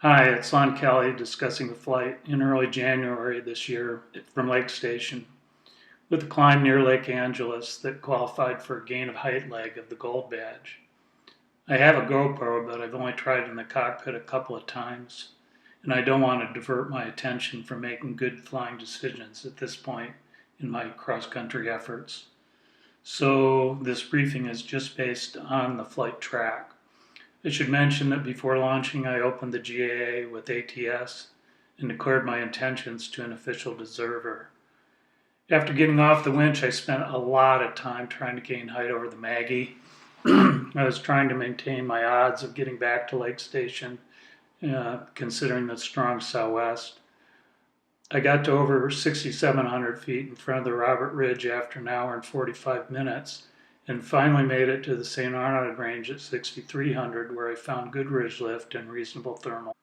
Hi, it's Lon Kelly discussing a flight in early January this year from Lake Station with a climb near Lake Angeles that qualified for a gain of height leg of the Gold Badge. I have a GoPro, but I've only tried in the cockpit a couple of times, and I don't want to divert my attention from making good flying decisions at this point in my cross-country efforts. So this briefing is just based on the flight track. I should mention that before launching, I opened the GAA with ATS and declared my intentions to an official observer. After getting off the winch, I spent a lot of time trying to gain height over the Maggie. I was trying to maintain my odds of getting back to Lake Station, considering the strong southwest. I got to over 6,700 feet in front of the Robert Ridge after an hour and 45 minutes, and finally made it to the St. Arnaud range at 6,300, where I found good ridge lift and reasonable thermal.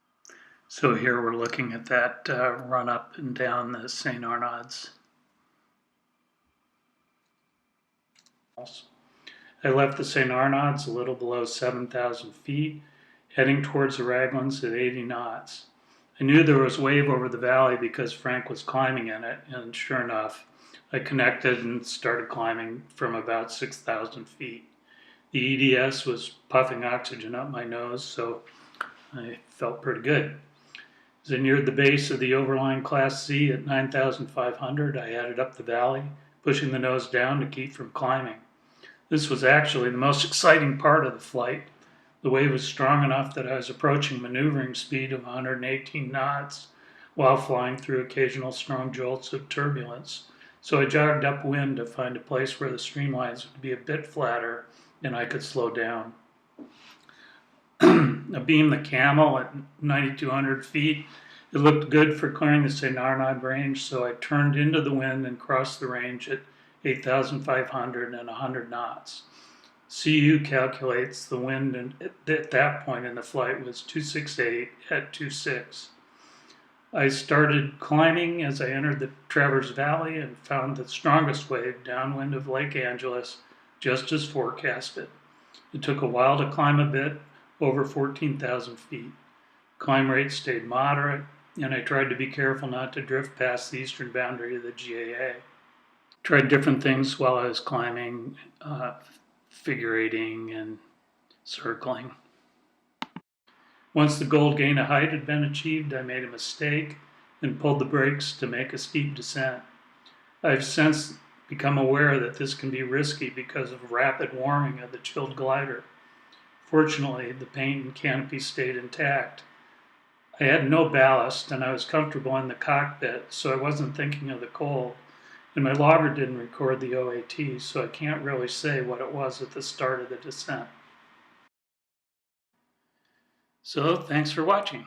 So here we're looking at that run up and down the St. Arnauds. I left the St. Arnauds a little below 7,000 feet, heading towards the Raglan's at 80 knots. I knew there was wave over the valley because Frank was climbing in it, and sure enough, I connected and started climbing from about 6,000 feet. The EDS was puffing oxygen up my nose, so I felt pretty good. As I neared the base of the overlying Class C at 9,500, I headed up the valley, pushing the nose down to keep from climbing. This was actually the most exciting part of the flight. The wave was strong enough that I was approaching maneuvering speed of 118 knots while flying through occasional strong jolts of turbulence. So I jogged upwind to find a place where the streamlines would be a bit flatter and I could slow down. Abeam the Camel at 9,200 feet. It looked good for clearing the St. Arnaud range, so I turned into the wind and crossed the range at 8,500 and 100 knots. CU calculates the wind at that point in the flight was 268 at 26. I started climbing as I entered the Traverse Valley and found the strongest wave downwind of Lake Angeles, just as forecasted. It took a while to climb a bit, over 14,000 feet. Climb rate stayed moderate, and I tried to be careful not to drift past the eastern boundary of the GAA. Tried different things while I was climbing, figure eighting and circling. Once the gold gain of height had been achieved, I made a mistake and pulled the brakes to make a steep descent. I've since become aware that this can be risky because of rapid warming of the chilled glider. Fortunately, the paint and canopy stayed intact. I had no ballast and I was comfortable in the cockpit, so I wasn't thinking of the cold. And my logger didn't record the OAT, so I can't really say what it was at the start of the descent. So thanks for watching.